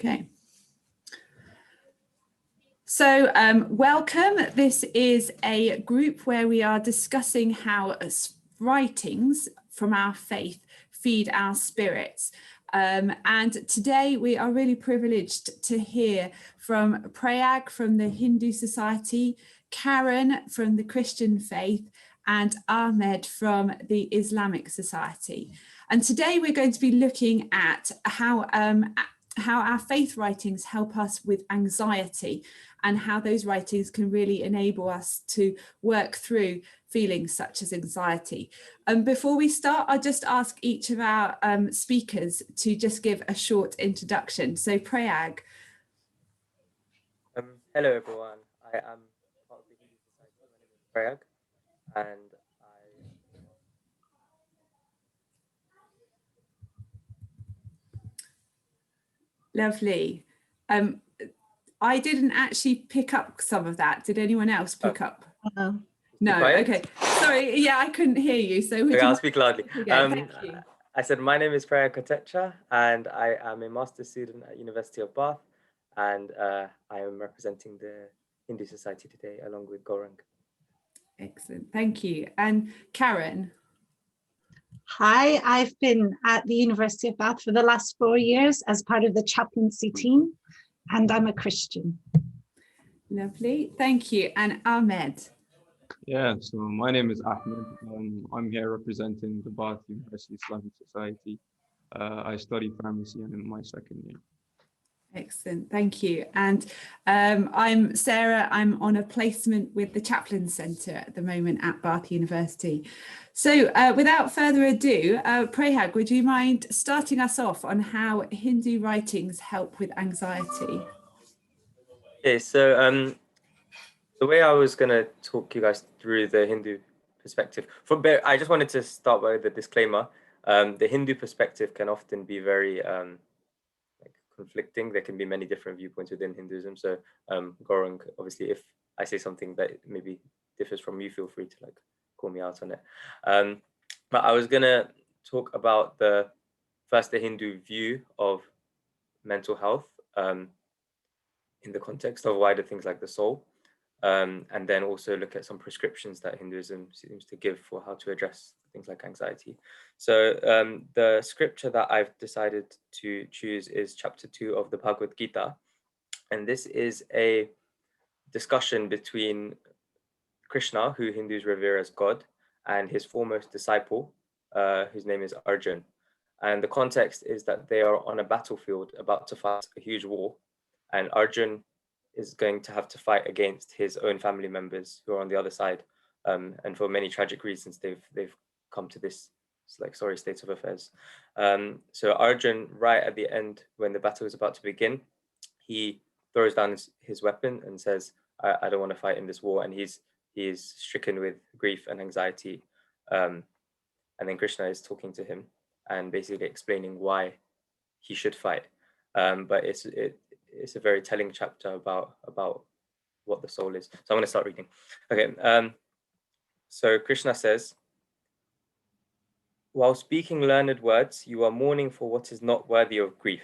Okay. So welcome. This is a group where we are discussing how writings from our faith feed our spirits. And today we are really privileged to hear from Prayag from the Hindu Society, Karen from the Christian faith, and Ahmed from the Islamic Society. And today we're going to be looking at how our faith writings help us with anxiety and how those writings can really enable us to work through feelings such as anxiety. Before we start, I'll just ask each of our speakers to just give a short introduction. So Prayag. Hello everyone, I am part of the Hindu Society. My name is Prayag, and Lovely. I didn't actually pick up some of that. Did anyone else pick up? No, okay. Sorry, yeah, I couldn't hear you. So okay, I'll speak loudly. Thank you. I said, my name is Prayag Kotecha, and I am a master's student at University of Bath, and I am representing the Hindu Society today along with Gaurang. Excellent, thank you. And Karen? Hi, I've been at the University of Bath for the last 4 years as part of the chaplaincy team, and I'm a Christian. Lovely, thank you. And Ahmed? Yeah, so my name is Ahmed. I'm here representing the Bath University Islamic Society. I study pharmacy and in my second year. Excellent, thank you. And I'm Sarah. I'm on a placement with the Chaplain Centre at the moment at Bath University. So without further ado, Prayag, would you mind starting us off on how Hindu writings help with anxiety? Okay, so the way I was going to talk you guys through the Hindu perspective, I just wanted to start by the disclaimer. The Hindu perspective can often be very conflicting. There can be many different viewpoints within Hinduism. So Gaurang, obviously, if I say something that maybe differs from you, feel free to call me out on it. But I was gonna talk about the Hindu view of mental health in the context of wider things like the soul, and then also look at some prescriptions that Hinduism seems to give for how to address things like anxiety. So the scripture that I've decided to choose is chapter 2 of the Bhagavad Gita. And this is a discussion between Krishna, who Hindus revere as God, and his foremost disciple, whose name is Arjun. And the context is that they are on a battlefield about to fight a huge war, and Arjun is going to have to fight against his own family members who are on the other side. And for many tragic reasons, they've come to this sorry state of affairs. So Arjun, right at the end, when the battle is about to begin, he throws down his weapon and says, I don't want to fight in this war. And he is stricken with grief and anxiety. And then Krishna is talking to him and basically explaining why he should fight. But it's a very telling chapter about what the soul is. So I'm going to start reading. Okay. So Krishna says, while speaking learned words, you are mourning for what is not worthy of grief.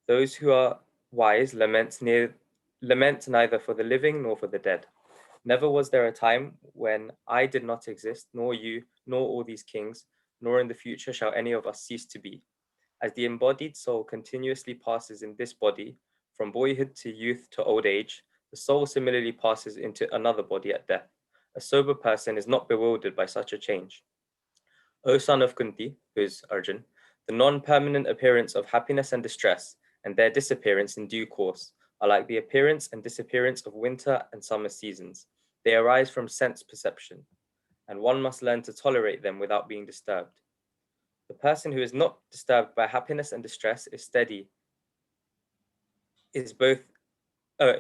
Those who are wise lament neither for the living nor for the dead. Never was there a time when I did not exist, nor you, nor all these kings, nor in the future shall any of us cease to be. As the embodied soul continuously passes in this body, from boyhood to youth to old age, the soul similarly passes into another body at death. A sober person is not bewildered by such a change. O son of Kunti, who is Arjun, the non-permanent appearance of happiness and distress, and their disappearance in due course, are like the appearance and disappearance of winter and summer seasons. They arise from sense perception, and one must learn to tolerate them without being disturbed. The person who is not disturbed by happiness and distress is steady, is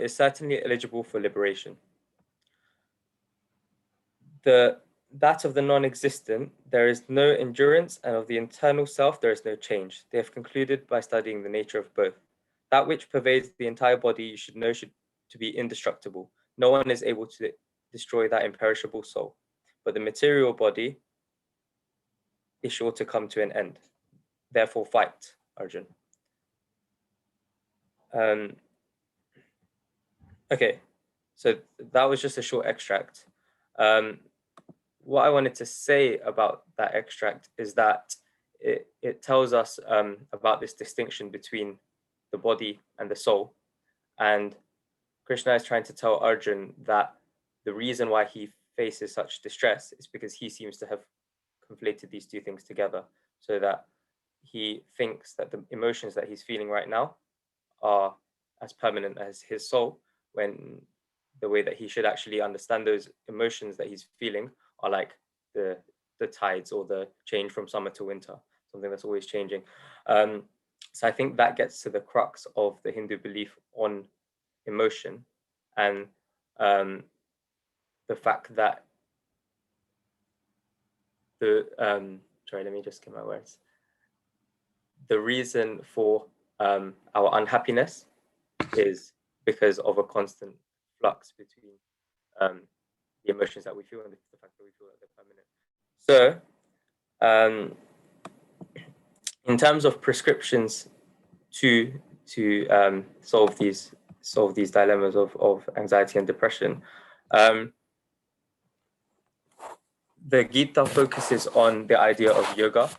certainly eligible for liberation. That of the non-existent, there is no endurance, and of the internal self, there is no change. They have concluded by studying the nature of both. That which pervades the entire body, you should know to be indestructible. No one is able to destroy that imperishable soul. But the material body is sure to come to an end. Therefore fight, Arjun. Okay, so that was just a short extract. What I wanted to say about that extract is that it tells us about this distinction between the body and the soul. And Krishna is trying to tell Arjun that the reason why he faces such distress is because he seems to have conflated these two things together, so that he thinks that the emotions that he's feeling right now are as permanent as his soul, when the way that he should actually understand those emotions that he's feeling are like the tides, or the change from summer to winter, something that's always changing. So I think that gets to the crux of the Hindu belief on emotion, and the fact that sorry, let me just get my words. The reason for our unhappiness is because of a constant flux between the emotions that we feel and the fact that we feel that they're permanent. So in terms of prescriptions to solve these dilemmas of anxiety and depression, the Gita focuses on the idea of yoga,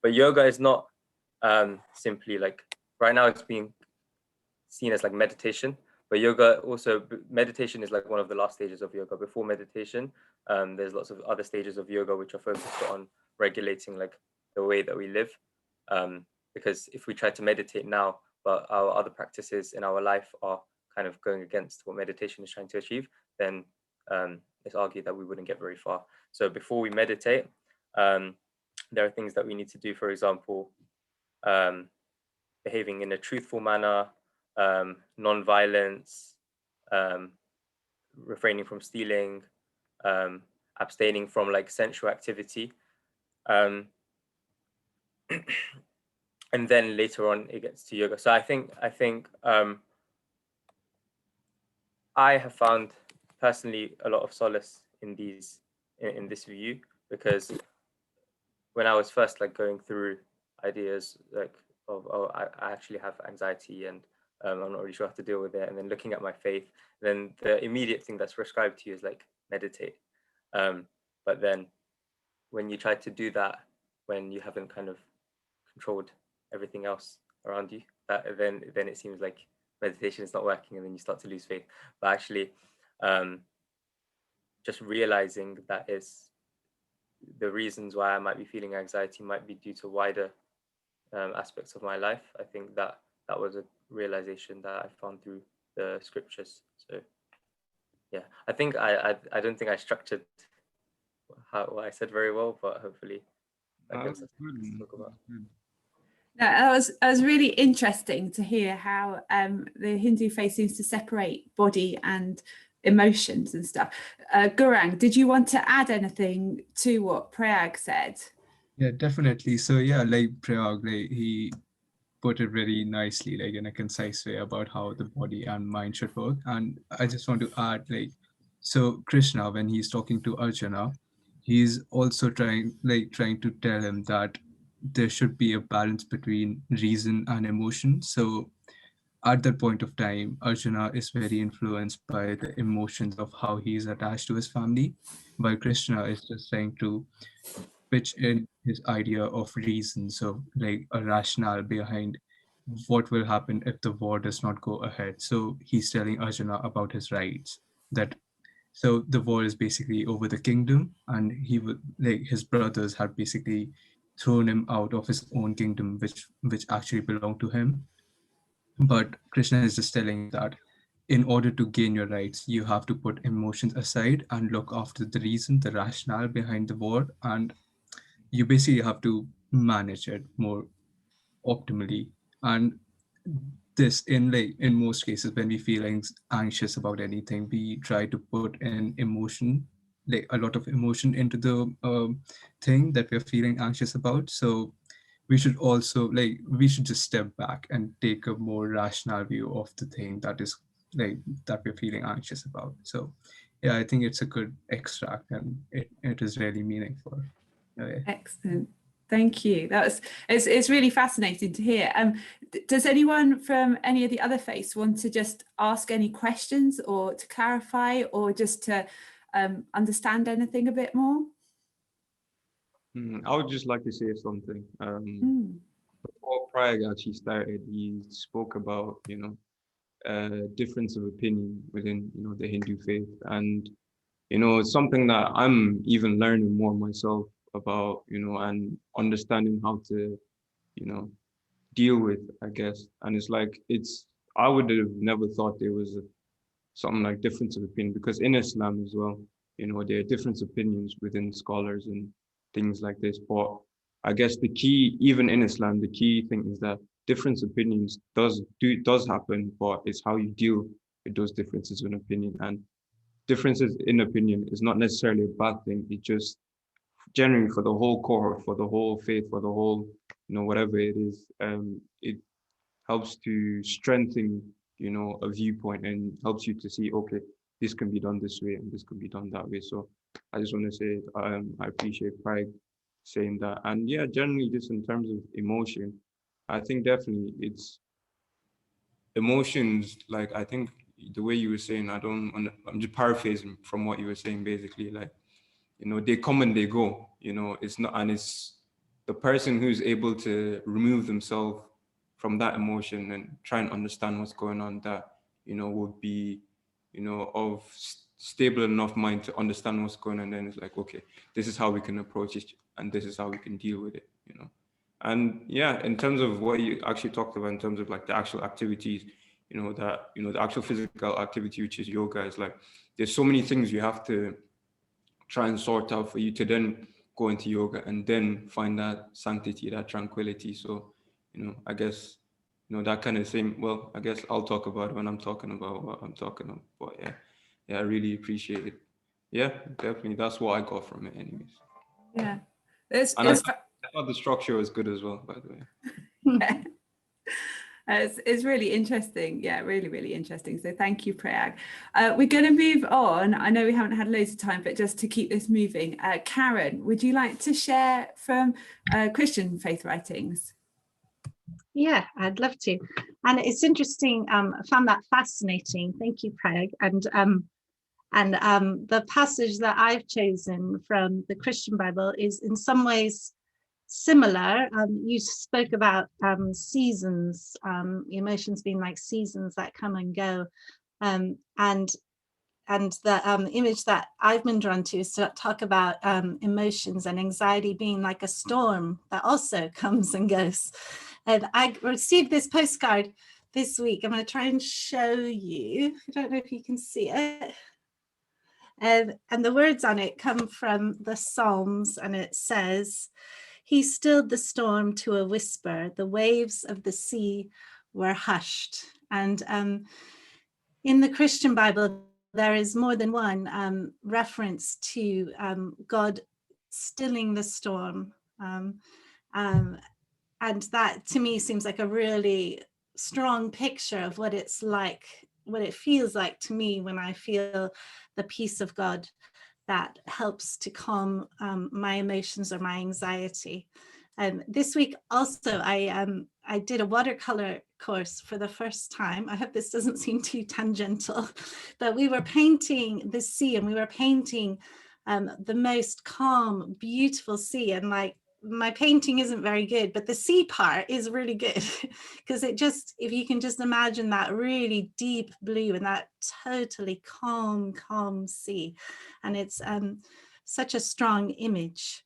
but yoga is not simply like, right now it's being seen as like meditation, but yoga also, meditation is like one of the last stages of yoga. Before meditation, there's lots of other stages of yoga which are focused on regulating like the way that we live, because if we try to meditate now but our other practices in our life are kind of going against what meditation is trying to achieve, then it's argued that we wouldn't get very far. So before we meditate, there are things that we need to do. For example, behaving in a truthful manner, non-violence, refraining from stealing, abstaining from like sensual activity, and then later on it gets to yoga. So I think I have found personally a lot of solace in this view, because when I was first like going through ideas like of, oh, I actually have anxiety and I'm not really sure how to deal with it, and then looking at my faith, then the immediate thing that's prescribed to you is like meditate. But then when you try to do that when you haven't kind of controlled everything else around you, then it seems like meditation is not working, and then you start to lose faith. But actually, just realizing that is the reasons why I might be feeling anxiety might be due to wider aspects of my life. I think that was a realization that I found through the scriptures. So yeah, I think I don't think I structured what I said very well, but hopefully that gives us something to talk about. No, that was really interesting to hear how the Hindu faith seems to separate body and emotions and stuff. Gaurang, did you want to add anything to what Prayag said? Yeah, definitely. So yeah, like Prayag, like he put it very nicely, like in a concise way about how the body and mind should work. And I just want to add, like, so Krishna, when he's talking to Arjuna, he's also trying to tell him that there should be a balance between reason and emotion. So at that point of time, Arjuna is very influenced by the emotions of how he's attached to his family, while Krishna is just trying to pitch in his idea of reason, so like a rationale behind what will happen if the war does not go ahead. So he's telling Arjuna about his rights, that so the war is basically over the kingdom, and he would like his brothers had basically thrown him out of his own kingdom, which actually belonged to him. But Krishna is just telling him that in order to gain your rights, you have to put emotions aside and look after the reason, the rationale behind the war, and you basically have to manage it more optimally. And this in most cases, when we feel anxious about anything, we try to put in emotion, like a lot of emotion into the thing that we're feeling anxious about. So we should also we should just step back and take a more rational view of the thing that we're feeling anxious about. So yeah, I think it's a good extract, and it is really meaningful. Okay. Excellent. Thank you. It's really fascinating to hear. Does anyone from any of the other faiths want to just ask any questions or to clarify or just to understand anything a bit more? I would just like to say something. Before Prague actually started, he spoke about, difference of opinion within, the Hindu faith. And, it's something that I'm even learning more myself about, and understanding how to, deal with, I guess. And it's like, I would have never thought there was something like difference of opinion, because in Islam as well, there are different opinions within scholars and things like this. But I guess the key, even in Islam, the key thing is that different opinions does happen, but it's how you deal with those differences in opinion. And differences in opinion is not necessarily a bad thing. It just generally, for the whole cohort, for the whole faith, for the whole, whatever it is, it helps to strengthen, a viewpoint, and helps you to see, okay, this can be done this way and this can be done that way. So I just want to say, I appreciate Craig saying that. And yeah, generally just in terms of emotion, I think definitely it's emotions. Like, I think the way you were saying, I'm just paraphrasing from what you were saying, basically, like, they come and they go, it's not, and it's the person who's able to remove themselves from that emotion and try and understand what's going on, that, would be, of stable enough mind to understand what's going on. Then it's like, okay, this is how we can approach it and this is how we can deal with it, And yeah, in terms of what you actually talked about, in terms of like the actual activities, the actual physical activity, which is yoga, is like, there's so many things you have to try and sort out for you to then go into yoga and then find that sanctity, that tranquility. So, I guess, that kind of thing. Well, I guess I'll talk about it when I'm talking about what I'm talking about. But yeah, I really appreciate it. Yeah, definitely. That's what I got from it anyways. Yeah. I thought the structure was good as well, by the way. Yeah. It's really interesting. Yeah, really, really interesting. So thank you, Prayag. We're going to move on. I know we haven't had loads of time, but just to keep this moving, Karen, would you like to share from Christian faith writings? Yeah, I'd love to. And it's interesting. I found that fascinating. Thank you, Prayag. And the passage that I've chosen from the Christian Bible is in some ways similar. You spoke about seasons, emotions being like seasons that come and go, and the image that I've been drawn to is to talk about emotions and anxiety being like a storm that also comes and goes. And I received this postcard this week. I'm going to try and show you. I don't know if you can see it. And the words on it come from the Psalms, and it says, "He stilled the storm to a whisper. The waves of the sea were hushed." And in the Christian Bible, there is more than one reference to God stilling the storm. And that to me seems like a really strong picture of what it's like, what it feels like to me when I feel the peace of God that helps to calm my emotions or my anxiety. This week also, I did a watercolor course for the first time. I hope this doesn't seem too tangential, but we were painting the sea, and we were painting the most calm, beautiful sea. And like, my painting isn't very good, but the sea part is really good because it just, if you can just imagine that really deep blue and that totally calm sea. And it's such a strong image.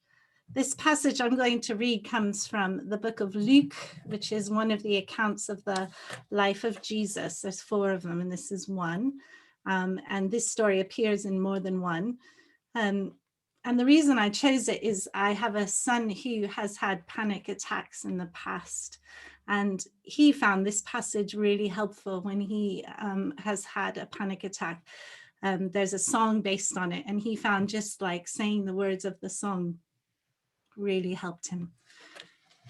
This passage I'm going to read comes from the book of Luke, which is one of the accounts of the life of Jesus. There's 4 of them, and this is one. And this story appears in more than one. And the reason I chose it is I have a son who has had panic attacks in the past. And he found this passage really helpful when he has had a panic attack. There's a song based on it, and he found just like saying the words of the song really helped him.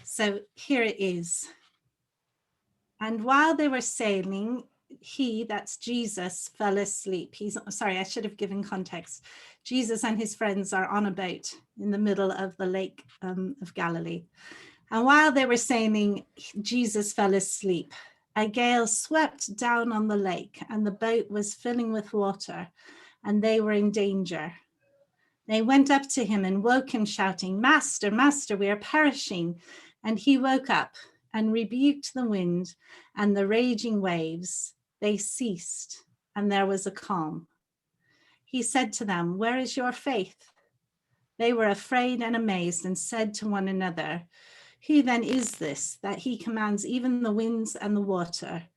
So here it is. "And while they were sailing, he," that's Jesus, "fell asleep." Sorry, I should have given context. Jesus and his friends are on a boat in the middle of the lake of Galilee. And while they were sailing, Jesus fell asleep. A gale swept down on the lake, and the boat was filling with water, and they were in danger. They went up to him and woke him, shouting, "Master, Master, we are perishing." And he woke up and rebuked the wind and the raging waves. They ceased, and there was a calm. He said to them, "Where is your faith?" They were afraid and amazed and said to one another, "Who then is this, that he commands even the winds and the water,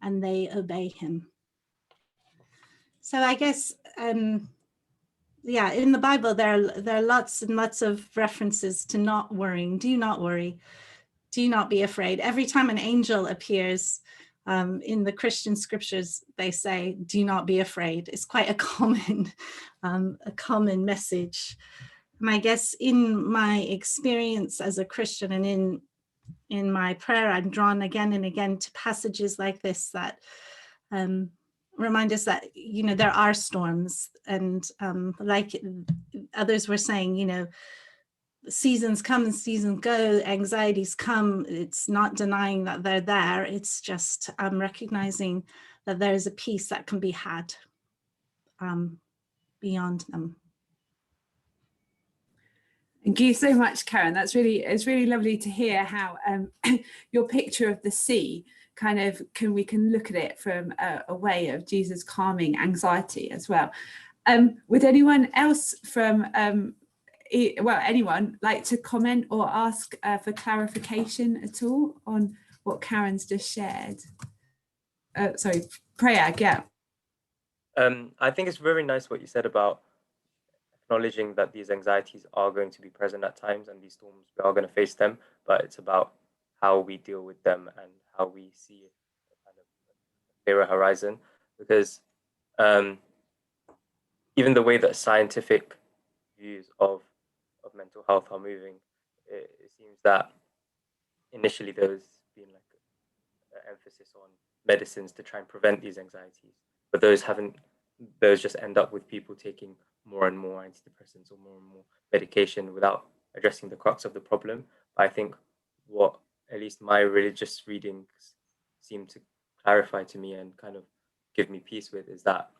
and they obey him?" So I guess, yeah, in the Bible, there are lots and lots of references to not worrying. Do not worry. Do not be afraid. Every time an angel appears in the Christian scriptures, they say, "Do not be afraid." It's quite a common message. And I guess in my experience as a Christian and in my prayer, I'm drawn again and again to passages like this that remind us that, you know, there are storms, and like others were saying, you know, seasons come and seasons go, anxieties come. It's not denying that they're there. It's just recognizing that there is a peace that can be had beyond them. Thank you so much, Karen. It's really lovely to hear how your picture of the sea kind of we can look at it from a way of Jesus calming anxiety as well. Would anyone else from anyone like to comment or ask for clarification at all on what Karen's just shared? Sorry, Prayag, yeah. I think it's very nice what you said about acknowledging that these anxieties are going to be present at times, and these storms, we are going to face them, but it's about how we deal with them and how we see a kind of clearer horizon. Because even the way that scientific views of mental health are moving, it seems that initially there was been like an emphasis on medicines to try and prevent these anxieties, but those just end up with people taking more and more antidepressants or more and more medication without addressing the crux of the problem. I think what at least my religious readings seem to clarify to me and kind of give me peace with is that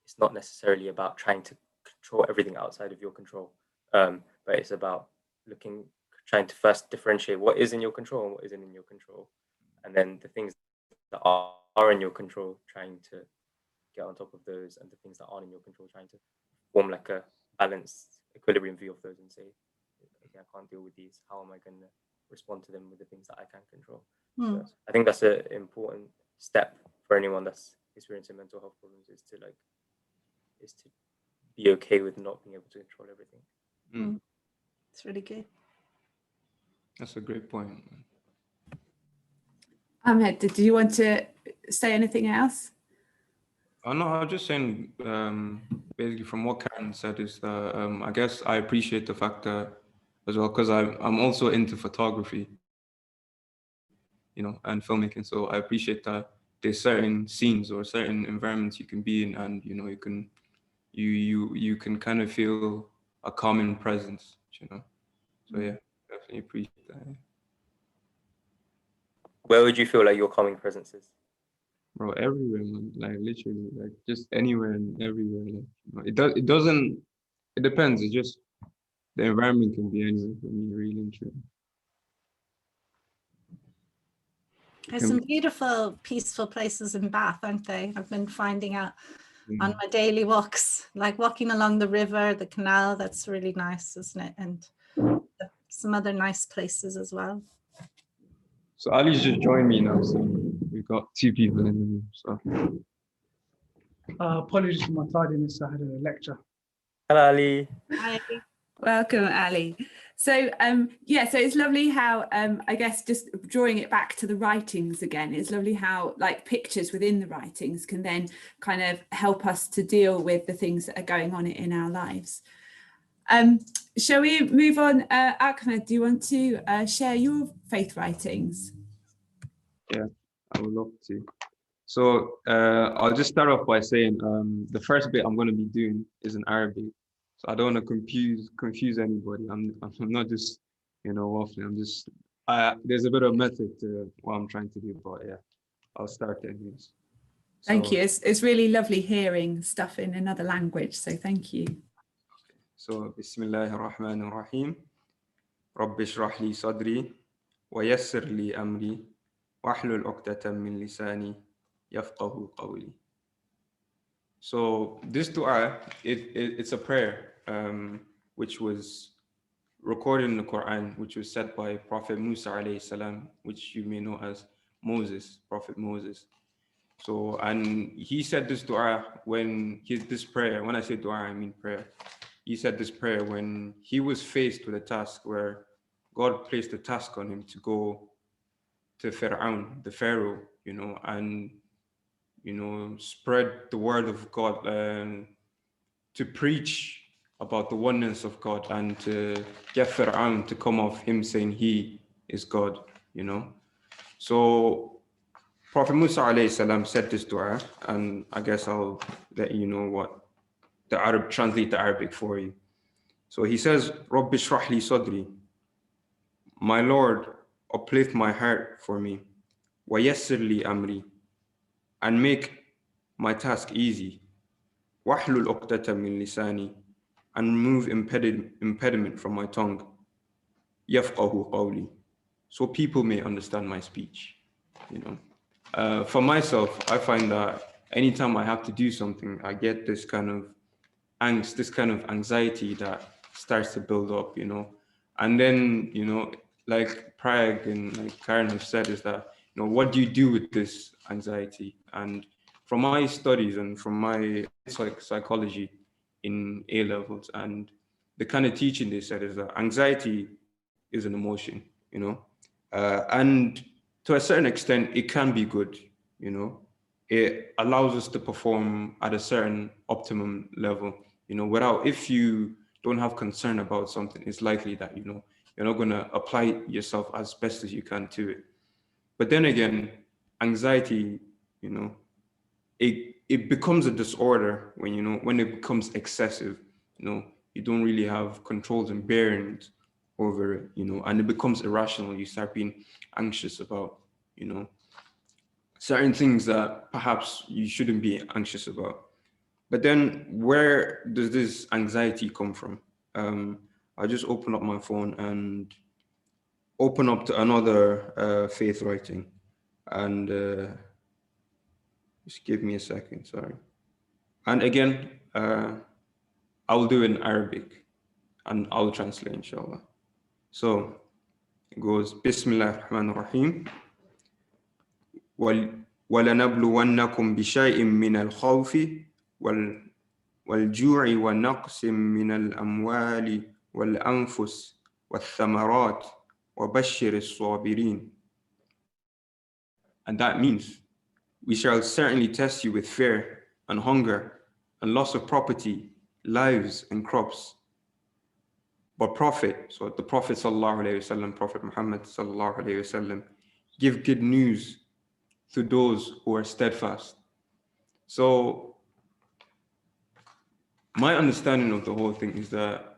it's not necessarily about trying to control everything outside of your control, but it's about trying to first differentiate what is in your control and what isn't in your control, and then the things that are in your control, trying to get on top of those, and the things that aren't in your control, trying to form like a balanced equilibrium view of those and say, okay, I can't deal with these. How am I going to respond to them with the things that I can control? So I think that's an important step for anyone that's experiencing mental health problems, is to be okay with not being able to control everything. It's really good. That's a great point. Ahmed, did you want to say anything else? Oh, no, I was just saying, basically from what Karen said, is that I guess I appreciate the fact that as well, because I'm also into photography, you know, and filmmaking. So I appreciate that there's certain scenes or certain environments you can be in, and you know, you can kind of feel a calming presence, you know. So yeah, definitely appreciate that. Where would you feel like your calming presence is? Bro, everywhere, man. Like literally, like just anywhere and everywhere. Like, you know, it doesn't. It depends. It's just the environment can be anywhere for me, really and truly. There's some beautiful, peaceful places in Bath, aren't they? I've been finding out on my daily walks, like walking along the river, the canal. That's really nice, isn't it? And some other nice places as well. So Ali's just joined me now, so we've got 2 people in the room. So apologies for my tardiness. I had a lecture. Hello, Ali. Hi. Welcome, Ali. So so it's lovely how I guess just drawing it back to the writings again, it's lovely how like pictures within the writings can then kind of help us to deal with the things that are going on in our lives. Shall we move on? Ahmed, do you want to share your faith writings? yeah, I would love to. So I'll just start off by saying the first bit I'm going to be doing is in Arabic. So I don't want to confuse anybody. I'm not just, waffling. I'm just, there's a bit of method to what I'm trying to do, but yeah, I'll start anyways. Thank you. It's really lovely hearing stuff in another language. So thank you. So Bismillahir Rahmanir Rahim. Rabbi shrah li sadri wa yassir li amri wahlul 'uqdatan min lisani yafqahu qawli. So this dua, it's a prayer which was recorded in the Quran, which was said by Prophet Musa alayhi salam, which you may know as Moses, Prophet Moses. So, and he said this dua when this prayer, when I say dua, I mean prayer. He said this prayer when he was faced with a task where God placed a task on him to go to Fir'aun, the Pharaoh, and, spread the word of God, to preach about the oneness of God and to get Fir'aun to come off him saying he is God, So Prophet Musa alayhi salam said this dua, and I guess I'll let you know what translate the Arabic for you. So he says, Rabbi shrah li sadri, my Lord, uplift my heart for me, wa yassir li amri, and make my task easy, wahlul 'uqdatan min lisani, and remove impediment from my tongue, yafqahu qawli, so people may understand my speech, For myself, I find that anytime I have to do something, I get this kind of angst, this kind of anxiety that starts to build up, And then, like Prag and like Karen have said, is that, what do you do with this anxiety? And from my studies and from my psychology in A levels and the kind of teaching they said is that anxiety is an emotion, and to a certain extent, it can be good, It allows us to perform at a certain optimum level, if you don't have concern about something, it's likely that, you're not going to apply yourself as best as you can to it. But then again, anxiety, it becomes a disorder when it becomes excessive, you don't really have controls and bearings over it, and it becomes irrational. You start being anxious about, certain things that perhaps you shouldn't be anxious about. But then where does this anxiety come from? I'll just open up my phone and open up to another faith writing. And just give me a second, sorry. And again, I'll do it in Arabic and I'll translate, inshallah. So it goes, Bismillah ar-Rahman ar-Rahim. وَلَنَبْلُوَنَّكُمْ بِشَيْءٍ مِّنَ الْخَوْفِ والجوع ونقص من الأموال والأنفس والثمرات وبشر الصابرين. And that means we shall certainly test you with fear and hunger and loss of property, lives and crops. But Prophet, so the Prophet sallallahu alaihi wasallam, Prophet Muhammad sallallahu alaihi wasallam, give good news to those who are steadfast. So my understanding of the whole thing is that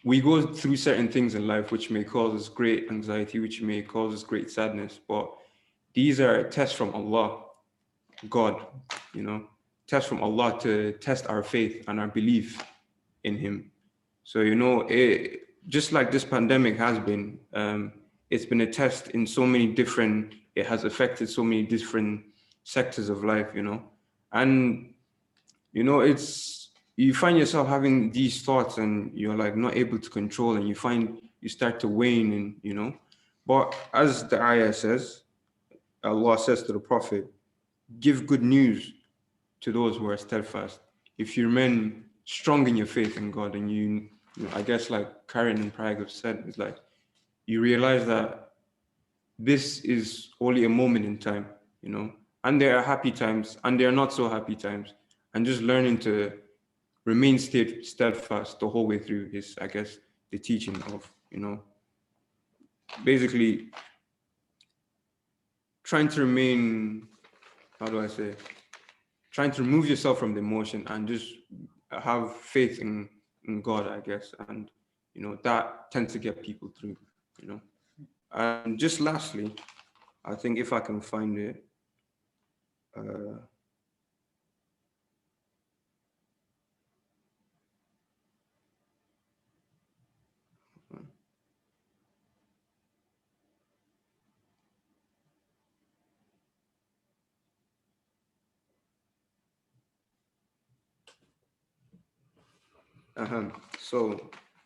we go through certain things in life which may cause us great anxiety, which may cause us great sadness, but these are tests from Allah, God, tests from Allah to test our faith and our belief in Him. So, just like this pandemic has been, it's been a test in so many different, it has affected so many different sectors of life, and, you find yourself having these thoughts and you're like not able to control, and you start to wane, and, but as the ayah says, Allah says to the Prophet, give good news to those who are steadfast. If you remain strong in your faith in God, and I guess like Karen and Prague have said, it's like you realize that this is only a moment in time, and there are happy times and there are not so happy times, and just learning to remain steadfast the whole way through is, I guess, the teaching of, basically trying to remain, trying to remove yourself from the emotion and just have faith in God, I guess, and that tends to get people through. And just lastly, I think if I can find it. So,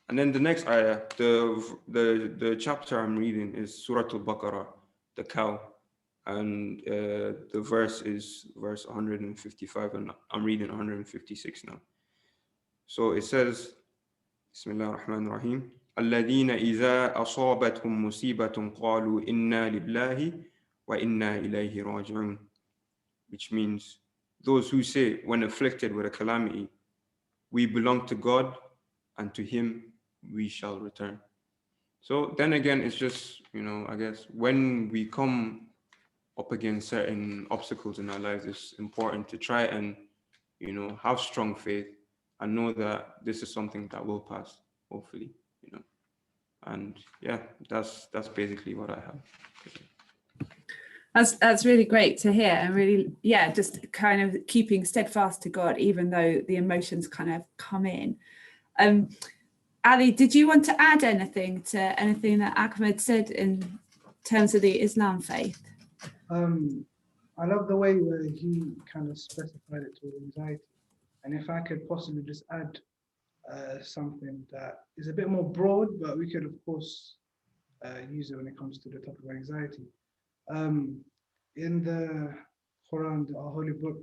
and then the next ayah, the chapter I'm reading is Surah Al-Baqarah, the cow, and the verse is verse 155, and I'm reading 156 now. So it says, Bismillah ar-Rahman ar-Rahim, الذين إذا أصابتهم مصيبة قالوا إنا لله وإنا إليه راجعون, which means those who say when afflicted with a calamity, we belong to God and to him we shall return. So then again, it's just, I guess when we come up against certain obstacles in our lives, it's important to try and, have strong faith and know that this is something that will pass, hopefully, and yeah, that's basically what I have. That's really great to hear, and really, yeah, just kind of keeping steadfast to God, even though the emotions kind of come in. Ali, did you want to add anything to anything that Ahmed said in terms of the Islam faith? I love the way where he kind of specified it to anxiety. And if I could possibly just add something that is a bit more broad, but we could, of course, use it when it comes to the topic of anxiety. In the Quran, our holy book,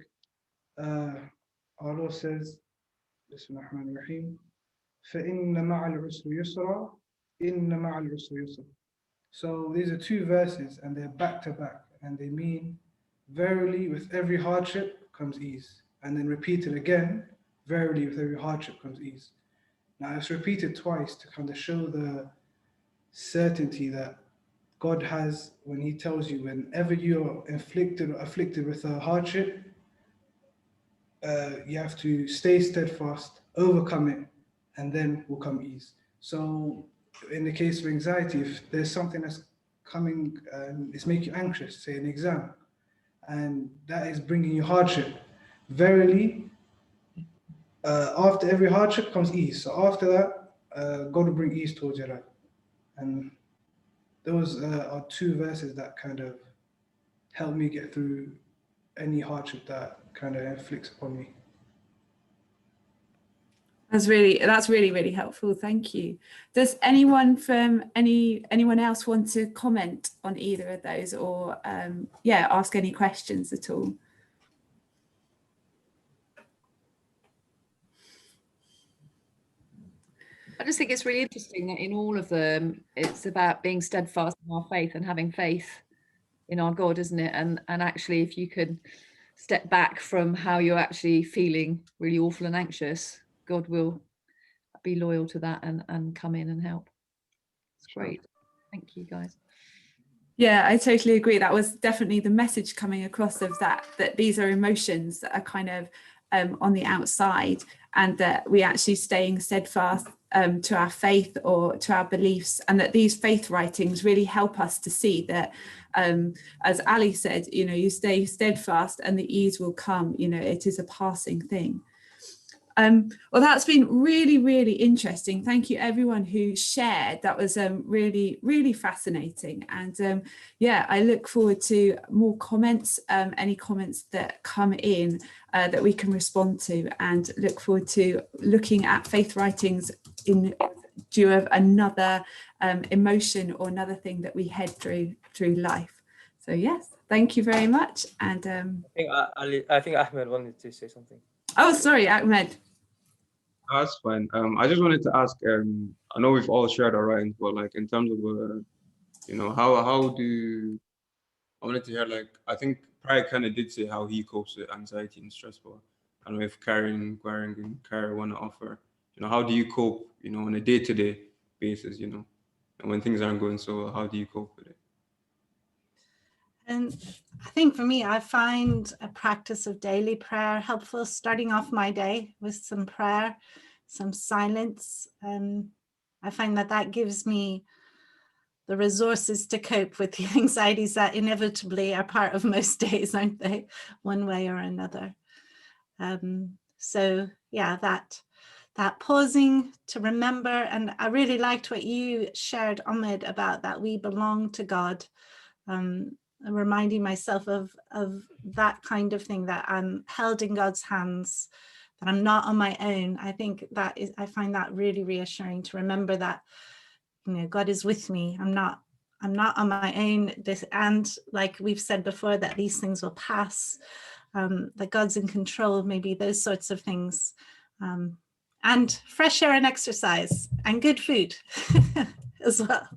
our Lord says, Bismillah ar-Rahman ar-Rahim, فَإِنَّ مَعَ الْعُسْرِ يُسْرًا إِنَّ مَعَ الْعُسْرِ يُسْرًا. So these are two verses and they're back to back, and they mean, verily with every hardship comes ease. And then repeated again, verily with every hardship comes ease. Now it's repeated twice to kind of show the certainty that God has when he tells you whenever you're afflicted with a hardship, you have to stay steadfast, overcome it, and then will come ease. So in the case of anxiety, if there's something that's coming and it's making you anxious, say an exam, and that is bringing you hardship, verily, after every hardship comes ease. So after that, God will bring ease towards your life. And those are two verses that kind of help me get through any hardship that kind of inflicts upon me. That's really helpful. Thank you. Does anyone else want to comment on either of those, or ask any questions at all? I just think it's really interesting that in all of them, it's about being steadfast in our faith and having faith in our God, isn't it? And actually, if you could step back from how you're actually feeling really awful and anxious, God will be loyal to that and come in and help. It's great. Thank you, guys. Yeah, I totally agree. That was definitely the message coming across of that these are emotions that are kind of on the outside, and that we actually staying steadfast to our faith or to our beliefs, and that these faith writings really help us to see that, as Ali said, you stay steadfast and the ease will come. It is a passing thing. Well, that's been really interesting. Thank you everyone who shared. That was really fascinating, and I look forward to more comments, any comments that come in that we can respond to, and look forward to looking at faith writings in view of another emotion or another thing that we head through life. So yes, thank you very much. And I think Ahmed wanted to say something. Oh, sorry, Ahmed. That's fine. I just wanted to ask. I know we've all shared our writings, but like in terms of, how do I wanted to hear, I think Pride kind of did say how he copes with anxiety and stress, but I don't know if Karen, Gwaring, and Kara want to offer. How do you cope? On a day-to-day basis. And when things aren't going so well, how do you cope with it? And I think for me, I find a practice of daily prayer helpful, starting off my day with some prayer, some silence. I find that that gives me the resources to cope with the anxieties that inevitably are part of most days, aren't they? One way or another. So yeah, that pausing to remember. And I really liked what you shared, Ahmed, about that we belong to God. And reminding myself of that kind of thing, that I'm held in God's hands, that I'm not on my own. I think that is, I find that really reassuring to remember that, you know, God is with me. I'm not on my own. And like we've said before, that these things will pass, that God's in control, maybe those sorts of things. And fresh air and exercise and good food as well.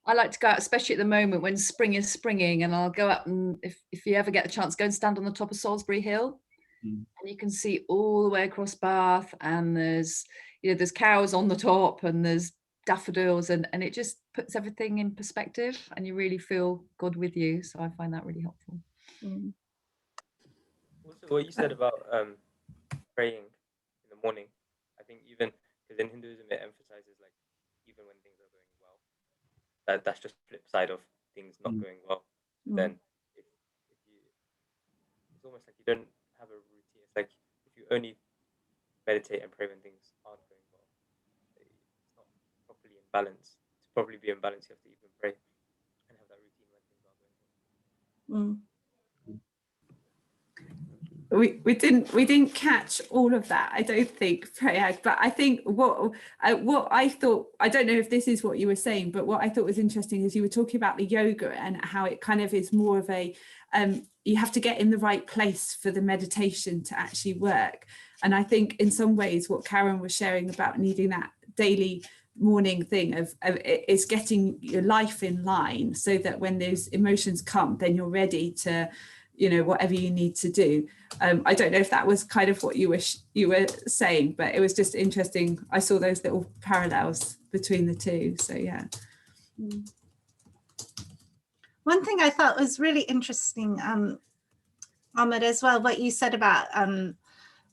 I like to go out, especially at the moment when spring is springing, and I'll go out, and if you ever get the chance, go and stand on the top of Salisbury Hill, and you can see all the way across Bath, and there's, you know, there's cows on the top, and there's daffodils, and it just puts everything in perspective, and you really feel God with you. So I find that really helpful. Also, what you said about praying in the morning, I think even because in Hinduism it emphasizes like even when things are going well, that's just flip side of things not going well. Then if you, it's almost like you don't have a routine. It's like if you only meditate and pray when things aren't going well, it's not properly in balance. To properly be in balance, you have to even pray and have that routine when things are going well. We didn't catch all of that, I don't think, Prayag, but I think what I thought, I don't know if this is what you were saying, but what I thought was interesting is you were talking about the yoga and how it kind of is more of a you have to get in the right place for the meditation to actually work. And I think in some ways what Karen was sharing about needing that daily morning thing of is getting your life in line so that when those emotions come, then you're ready to, you know, whatever you need to do. I don't know if that was kind of what you were saying, but it was just interesting. I saw those little parallels between the two. So yeah. One thing I thought was really interesting, Ahmed, as well, what you said about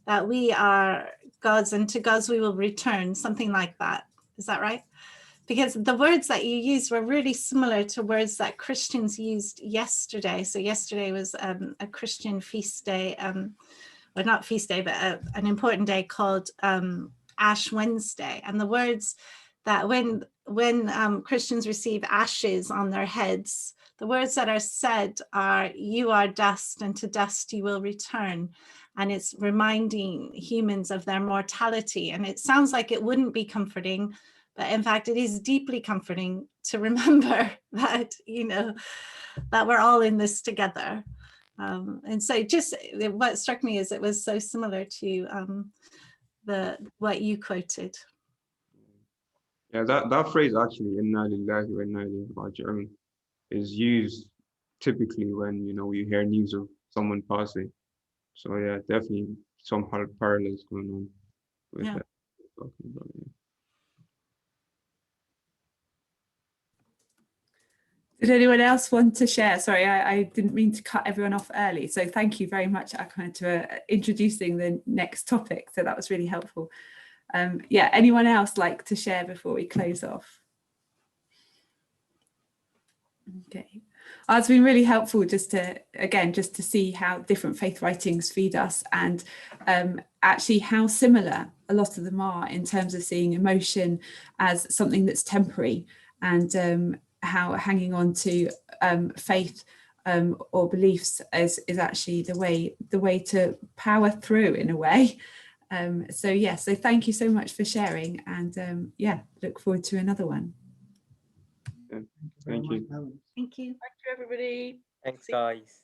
that we are God's and to God's we will return, something like that. Is that right? Because the words that you used were really similar to words that Christians used yesterday. So yesterday was a Christian feast day, or not feast day, but an important day called Ash Wednesday. And the words that when Christians receive ashes on their heads, the words that are said are, "You are dust, and to dust you will return." And it's reminding humans of their mortality. And it sounds like it wouldn't be comforting, but in fact, it is deeply comforting to remember that, you know, that we're all in this together. And so just what struck me is it was so similar to what you quoted. Yeah, that phrase actually, "Inna lillahi wa inna ilayhi raji'un," is used typically when, you know, you hear news of someone passing. So yeah, definitely some parallels going on with that. Talking about, yeah. Did anyone else want to share? Sorry, I didn't mean to cut everyone off early. So thank you very much, Akman, to introducing the next topic. So that was really helpful. Yeah, anyone else like to share before we close off? Okay. It's been really helpful just to see how different faith writings feed us, and actually how similar a lot of them are in terms of seeing emotion as something that's temporary, and how hanging on to faith or beliefs is actually the way to power through in a way. So thank you so much for sharing, and look forward to another one. Yeah. Thank you. Thank you. Thank you, everybody. Thanks, guys.